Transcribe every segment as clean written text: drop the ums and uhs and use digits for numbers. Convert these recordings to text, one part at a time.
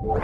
Beatrice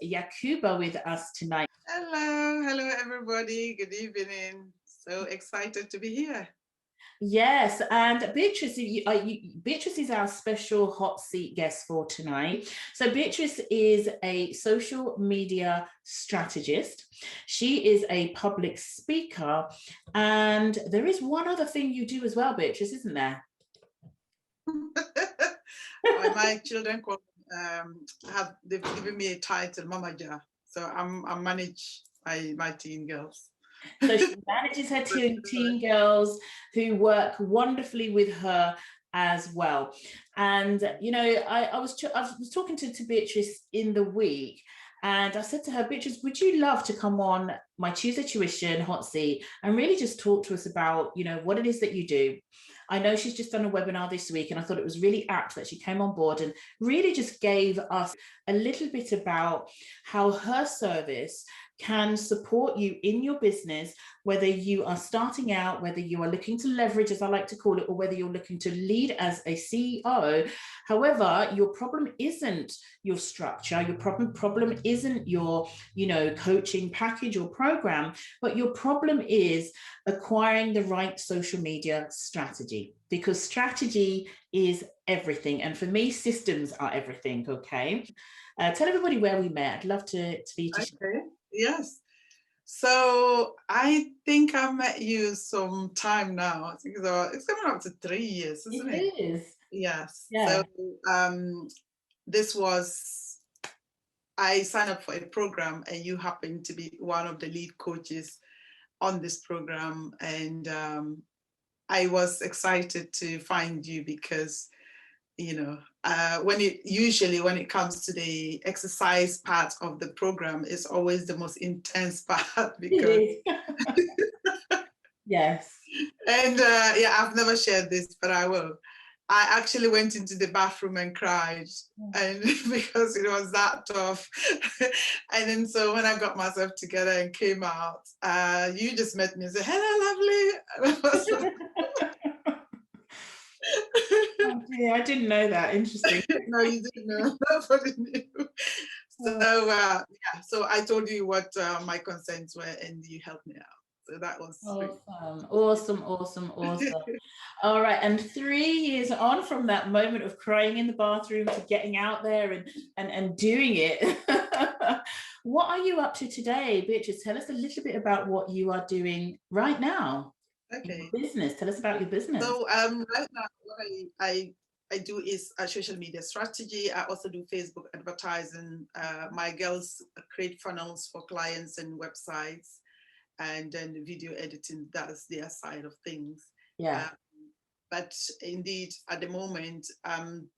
Yakuba with us tonight. Hello everybody. Good evening. So excited to be here. Yes, and Beatrice, Beatrice is our special hot seat guest for tonight. So Beatrice is a social media strategist. She is a public speaker, and there is one other thing you do as well, Beatrice, isn't there? My children they've given me a title, Mama Ja. So I manage my teen girls. So she manages her teen girls who work wonderfully with her as well. And I was talking to Beatrice in the week, and I said to her, Beatrice, would you love to come on my Tuesday Tuition hot seat and really just talk to us about, what it is that you do? I know she's just done a webinar this week, and I thought it was really apt that she came on board and really just gave us a little bit about how her service can support you in your business, whether you are starting out, whether you are looking to leverage, as I like to call it, or whether you're looking to lead as a CEO. However, your problem isn't your structure, your problem isn't your, coaching package or program, but your problem is acquiring the right social media strategy, because strategy is everything. And for me, systems are everything. Okay. Tell everybody where we met. I'd love for you to share. Yes. So I think I met you some time now. I think it's coming up to 3 years, isn't it? It is. Yes. Yeah. So I signed up for a program, and you happen to be one of the lead coaches on this program. And I was excited to find you because when it comes to the exercise part of the program, it's always the most intense part because yes. And I've never shared this, but I will. I actually went into the bathroom and cried, and because it was that tough. And then so when I got myself together and came out, you just met me and said, "Hello, lovely." And I was like, oh dear, I didn't know that. Interesting. No, you didn't know. Nobody knew. So so I told you what my concerns were, and you helped me out. So that was awesome. All right, and 3 years on from that moment of crying in the bathroom to getting out there and doing it. What are you up to today, Beatrice? Tell us a little bit about what you are doing right now. Okay. In your business. Tell us about your business. So right now, what I do is a social media strategy. I also do Facebook advertising. My girls create funnels for clients and websites, and then the video editing, that's their side of things. Yeah. But indeed, at the moment, I'm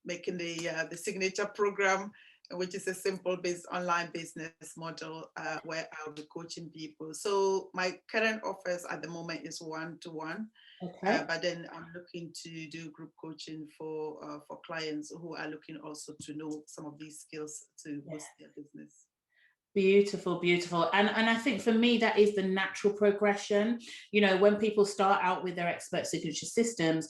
making the signature program, which is a simple online business model where I'll be coaching people. So my current offers at the moment is one-to-one. Okay. But then I'm looking to do group coaching for clients who are looking also to know some of these skills to boost their business. Beautiful. And I think for me, that is the natural progression. When people start out with their expert signature systems,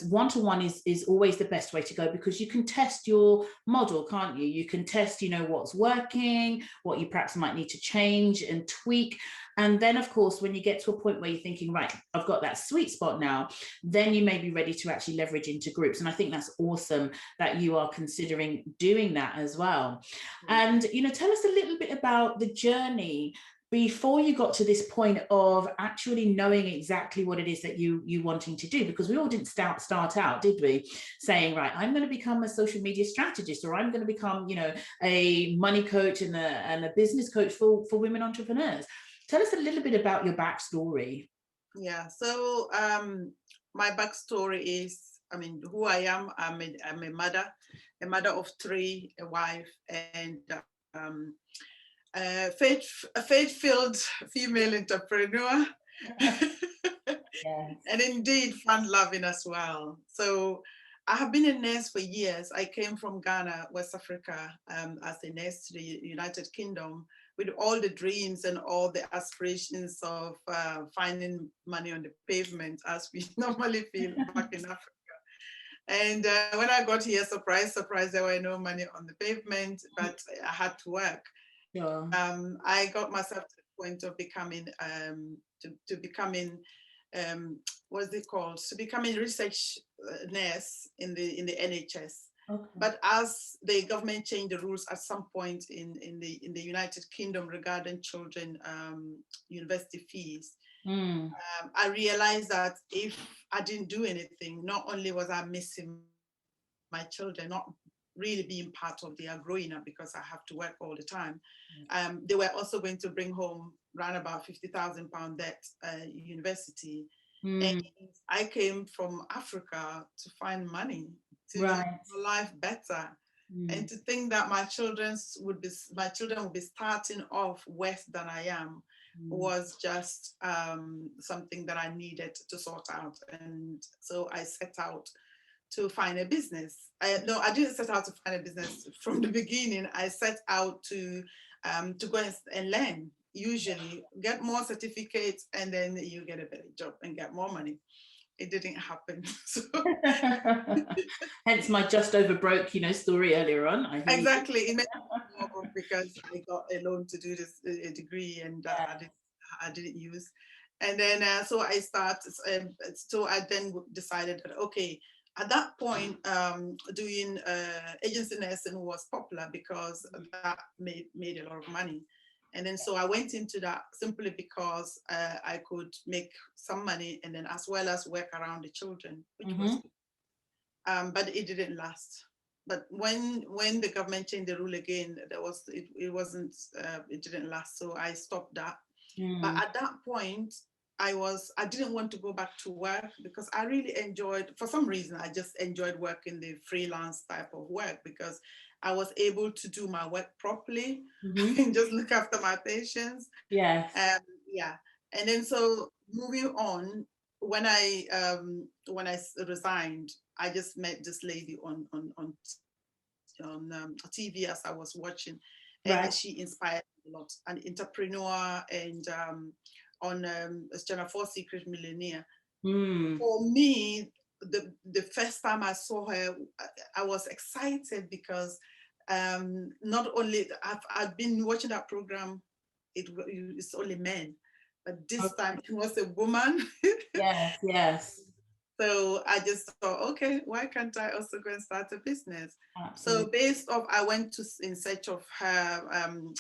one-to-one is always the best way to go, because you can test your model, can't you? You can test, what's working, what you perhaps might need to change and tweak. And then, of course, when you get to a point where you're thinking, right, I've got that sweet spot now, then you may be ready to actually leverage into groups. And I think that's awesome that you are considering doing that as well. And, tell us a little bit about the journey before you got to this point of actually knowing exactly what it is that you wanting to do, because we all didn't start out, did we, saying, right, I'm going to become a social media strategist, or I'm going to become, a money coach and a business coach for women entrepreneurs. Tell us a little bit about your backstory. Yeah, so my backstory is, who I am. I'm a mother of 3, a wife, and a faith-filled female entrepreneur. Yes. And indeed fun-loving as well. So I have been a nurse for years. I came from Ghana, West Africa, as a nurse to the United Kingdom. with all the dreams and all the aspirations of finding money on the pavement, as we normally feel back in Africa. And when I got here, surprise, surprise, there were no money on the pavement, but I had to work. Sure. I got myself to the point of becoming, what's it called? To becoming research nurse in the NHS. Okay. But as the government changed the rules at some point in the United Kingdom regarding children university fees, I realized that if I didn't do anything, not only was I missing my children, not really being part of their growing up because I have to work all the time, they were also going to bring home around about £50,000 debt university. And I came from Africa to find money to make my life better. And to think that my children would be starting off worse than I am was just something that I needed to sort out. And so I set out to find a business. I didn't set out to find a business from the beginning. I set out to go and learn. Usually get more certificates and then you get a better job and get more money. It didn't happen. So. Hence my just over broke, story earlier on. Exactly. It made me more because I got a loan to do this a degree and I didn't use. And then so I started. So I then decided that okay. At that point, doing agency nursing was popular because that made a lot of money. And then so I went into that simply because I could make some money and then as well as work around the children, which was good. But it didn't last. But when the government changed the rule again, it didn't last. So I stopped that. But at that point, I didn't want to go back to work because I really enjoyed, for some reason, I just enjoyed working the freelance type of work because I was able to do my work properly and just look after my patients. Yes. And then so moving on, when I resigned, I just met this lady on TV as I was watching, and she inspired me a lot. An entrepreneur and on Channel 4 Secret Millionaire. For me, the first time I saw her, I was excited because not only I've been watching that program, it's only men, but this time it was a woman. Yes. So I just thought, okay, why can't I also go and start a business? Absolutely. So based off, I went in search of her,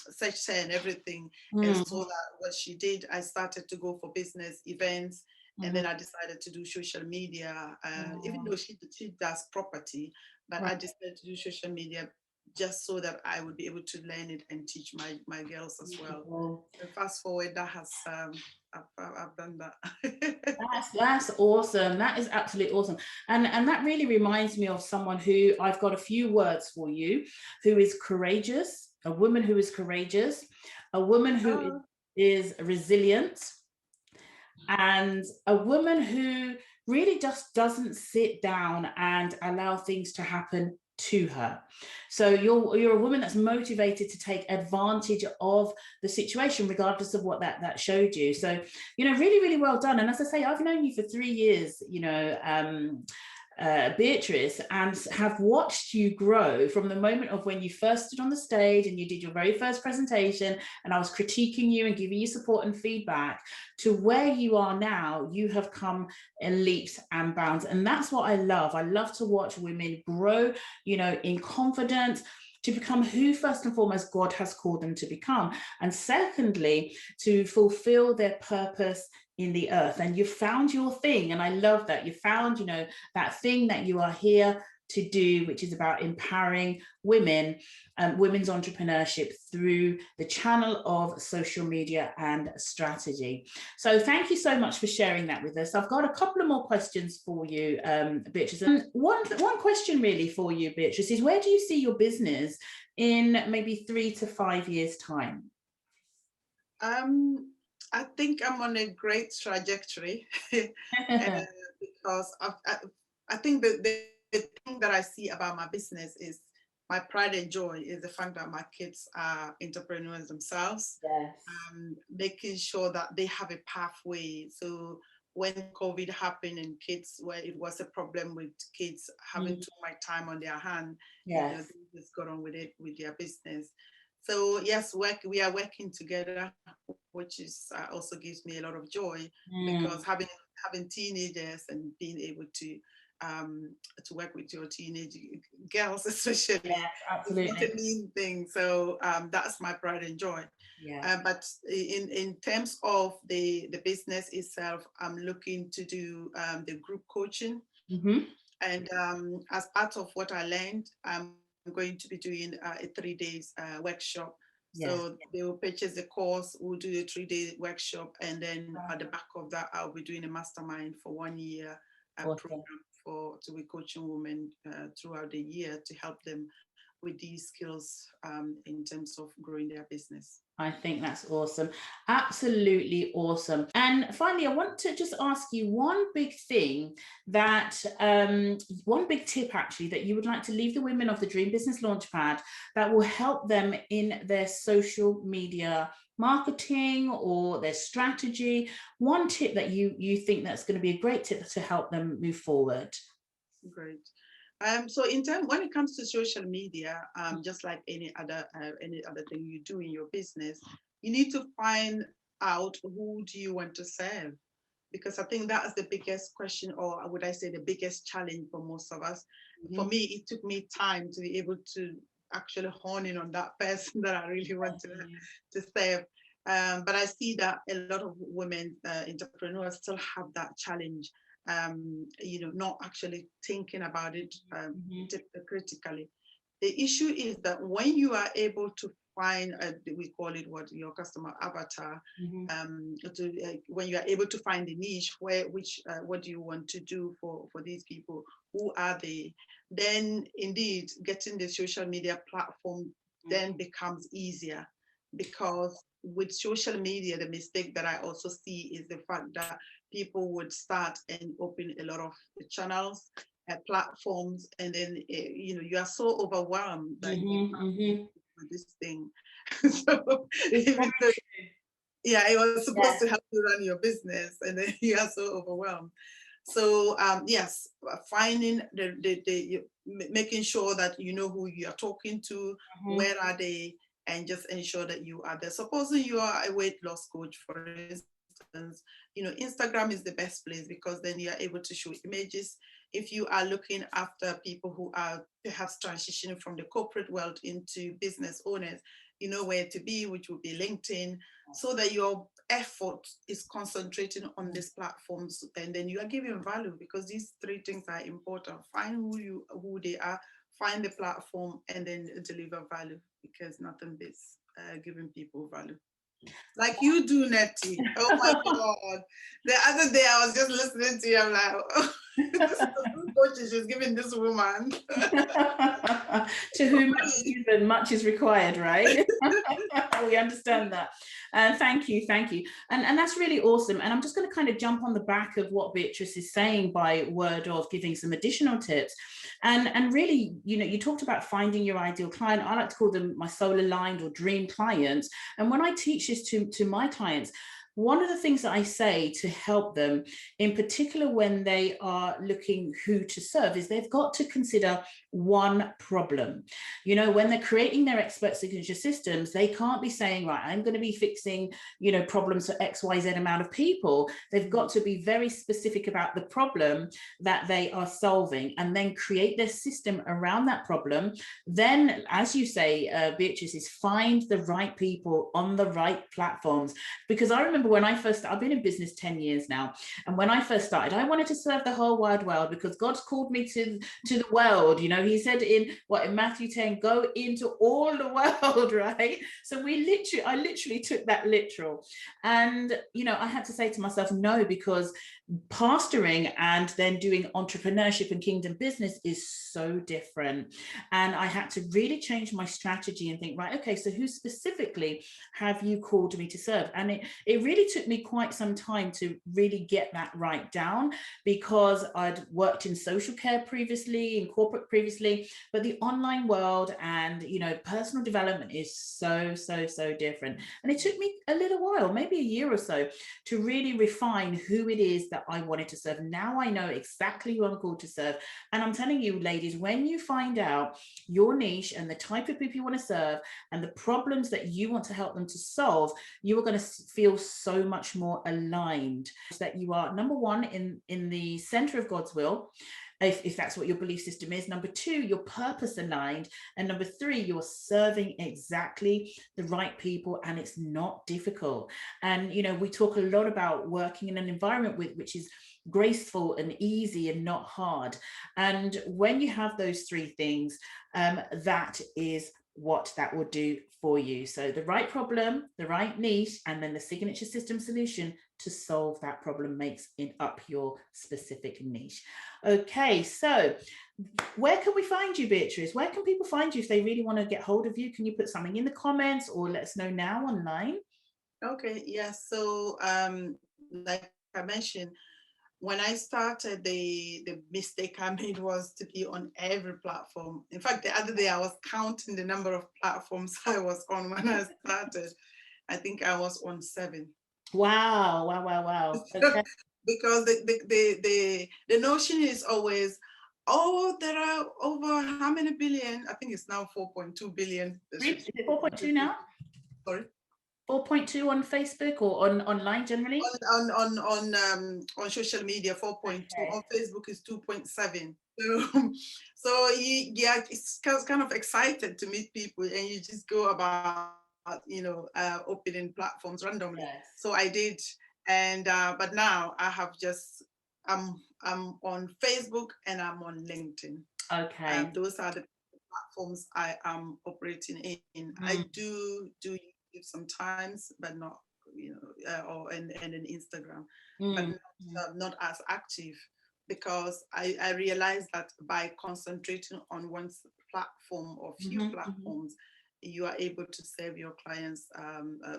searched her and everything, and saw that what she did. I started to go for business events, and then I decided to do social media, even though she does property, but I decided to do social media just so that I would be able to learn it and teach my girls as well. And fast forward, that has I've done that. That's awesome. That is absolutely awesome. And that really reminds me of someone who I've got a few words for you, who is courageous, a woman who is courageous, a woman who is resilient, and a woman who really just doesn't sit down and allow things to happen to her. So you're a woman that's motivated to take advantage of the situation regardless of what that showed you. So really, really well done. And as I say, I've known you for 3 years, Beatrice, and have watched you grow from the moment of when you first stood on the stage and you did your very first presentation and I was critiquing you and giving you support and feedback to where you are now. You have come in leaps and bounds, and that's what I love. I love to watch women grow, in confidence, to become who first and foremost God has called them to become, and secondly, to fulfill their purpose in the earth. And you found your thing, and I love that you found that thing that you are here to do, which is about empowering women and women's entrepreneurship through the channel of social media and strategy. So thank you so much for sharing that with us. I've got a couple of more questions for you, Beatrice. And one question really for you, Beatrice, is where do you see your business in maybe 3 to 5 years' time? I think I'm on a great trajectory because I think the thing that I see about my business is my pride and joy is the fact that my kids are entrepreneurs themselves, Yes. making sure that they have a pathway. So when COVID happened and kids, where it was a problem with kids having too much time on their hand, Yes. they just got on with it with their business. So yes, we are working together, which is also gives me a lot of joy, because having teenagers and being able to work with your teenage girls especially, Yes, is not absolutely. a mean thing. So that's my pride and joy. Yeah. But in terms of the business itself, I'm looking to do the group coaching. And as part of what I learned, I'm going to be doing a 3 days workshop. Yes. So they will purchase the course, we'll do a 3-day workshop, and then at the back of that, I'll be doing a mastermind for 1 year Awesome. program to be coaching women throughout the year to help them with these skills in terms of growing their business. I think that's awesome. Absolutely awesome. And finally, I want to just ask you one big thing that, one big tip actually, that you would like to leave the women of the Dream Business Launchpad that will help them in their social media marketing or their strategy. One tip that you think that's going to be a great tip to help them move forward. Great. So when it comes to social media, just like any other thing you do in your business, you need to find out who do you want to serve, because I think that is the biggest question, or would I say the biggest challenge for most of us. For me, it took me time to be able to actually hone in on that person that I really want to serve. But I see that a lot of women entrepreneurs still have that challenge. Not actually thinking about it critically. The issue is that when you are able to find, we call it your customer avatar, when you are able to find the niche, what do you want to do for these people? Who are they? Then indeed, getting the social media platform then becomes easier, because with social media, the mistake that I also see is the fact that people would start and open a lot of channels, platforms, and then you are so overwhelmed that you can't with this thing. So even though, yeah, it was supposed to help you run your business, and then you are so overwhelmed. So yes, finding making sure that you know who you are talking to, where are they, and just ensure that you are there. Supposing you are a weight loss coach, for instance, Instagram is the best place, because then you are able to show images. If you are looking after people who are perhaps transitioning from the corporate world into business owners, you know where to be, which will be LinkedIn, so that your effort is concentrating on these platforms, and then you are giving value, because these 3 things are important. Find who they are, find the platform, and then deliver value, because nothing beats giving people value. Like you do, Netty. Oh my God. The other day I was just listening to you. I'm like, oh, this coach is just giving this woman. To whom much is given, much is required, right? We understand that. And thank you. And that's really awesome. And I'm just going to kind of jump on the back of what Beatrice is saying by word of giving some additional tips. And really, you talked about finding your ideal client. I like to call them my soul aligned or dream clients. And when I teach this to my clients, one of the things that I say to help them, in particular when they are looking who to serve, is they've got to consider one problem. When they're creating their expert signature systems, they can't be saying, right, I'm going to be fixing, problems for XYZ amount of people. They've got to be very specific about the problem that they are solving, and then create their system around that problem. Then, as you say, Beatrice, is find the right people on the right platforms. Because I remember when I first started, I've been in business 10 years now. And when I first started, I wanted to serve the whole wide world, because God's called me to the world. He said in Matthew 10, go into all the world, right? So I literally took that literal. And, I had to say to myself, no, because pastoring and then doing entrepreneurship and kingdom business is so different. And I had to really change my strategy and think, right, okay, so who specifically have you called me to serve? And it really really took me quite some time to really get that right down, because I'd worked in social care previously, in corporate previously, but the online world and, you know, personal development is so different. And it took me a little while, maybe a year or so, to really refine who it is that I wanted to serve. Now I know exactly who I'm called to serve. And I'm telling you, ladies, when you find out your niche and the type of people you want to serve and the problems that you want to help them to solve, you are going to feel so much more aligned, that you are, number one, in the center of God's will, if that's what your belief system is. Number two, you're purpose aligned. And number three, you're serving exactly the right people, and it's not difficult. And, you know, we talk a lot about working in an environment which is graceful and easy and not hard. And when you have those three things, that is what that will do for you. So the right problem, the right niche, and then the signature system solution to solve that problem makes it up your specific niche. Okay, so where can we find you, Beatrice? Where can people find you if they really want to get hold of you? Can you put something in the comments or let us know now online? Okay, yes. So like I mentioned, when I started, the mistake I made was to be on every platform. In fact, the other day I was counting the number of platforms I was on when I started. I think I was on 7. Wow. Okay. Because the notion is always, oh, there are over how many billion? I think it's now 4.2 billion. Is it 4.2 now? Sorry. 4.2 on Facebook or online generally? On social media, 4.2. Okay. On Facebook is 2.7. So yeah, it's kind of excited to meet people, and you just go about, you know, opening platforms randomly. Yes. So I did, and but now I have just I'm on Facebook and I'm on LinkedIn. Okay. Those are the platforms I am operating in. I do YouTube sometimes, but not, you know, or and in Instagram, but not as active, because I realized that by concentrating on one platform or few platforms, you are able to serve your clients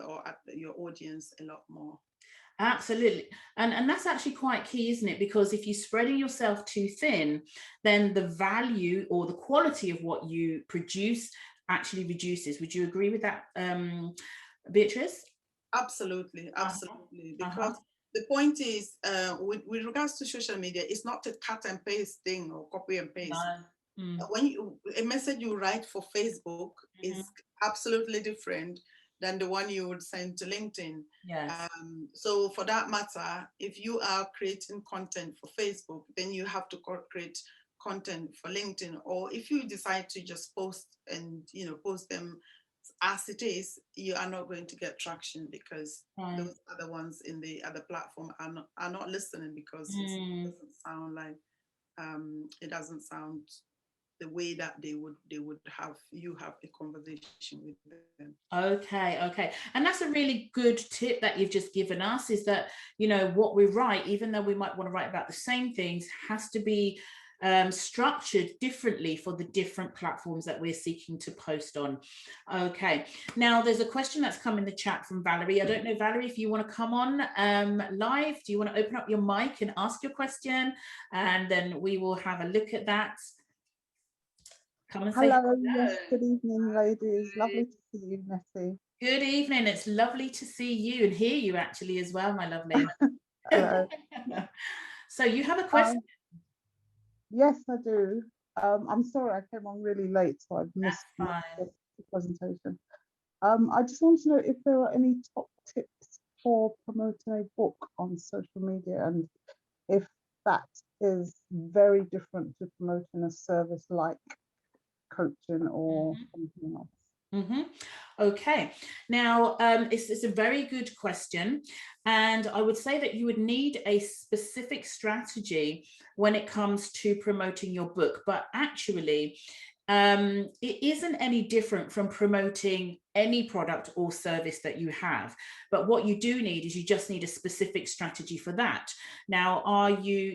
or your audience a lot more. Absolutely. And that's actually quite key, isn't it? Because if you're spreading yourself too thin, then the value or the quality of what you produce actually reduces. Would you agree with that, Beatrice? Absolutely. Because the point is, with regards to social media, it's not a cut and paste thing or copy and paste. No. When a message you write for Facebook is absolutely different than the one you would send to LinkedIn. Yes. So for that matter, if you are creating content for Facebook, then you have to create content for LinkedIn. Or if you decide to just post and, you know, post them as it is, you are not going to get traction, because those other ones in the other platform are not listening, because it doesn't sound the way that they would have you have a conversation with them. Okay. And that's a really good tip that you've just given us, is that, you know, what we write, even though we might want to write about the same things, has to be structured differently for the different platforms that we're seeking to post on. Okay, now there's a question that's come in the chat from Valerie. I don't know, Valerie, if you want to come on live. Do you want to open up your mic and ask your question, and then we will have a look at that? Come and say hello. Yes, good evening, ladies. Lovely to see you, Netty. Good evening. It's lovely to see you and hear you actually as well, my lovely. Hello. So you have a question? Yes, I do. I'm sorry I came on really late, so I've missed the presentation. I just want to know if there are any top tips for promoting a book on social media, and if that is very different to promoting a service like coaching or something else. Okay, now it's a very good question, and I would say that you would need a specific strategy when it comes to promoting your book, but actually it isn't any different from promoting any product or service that you have. But what you do need is you just need a specific strategy for that. Now, are you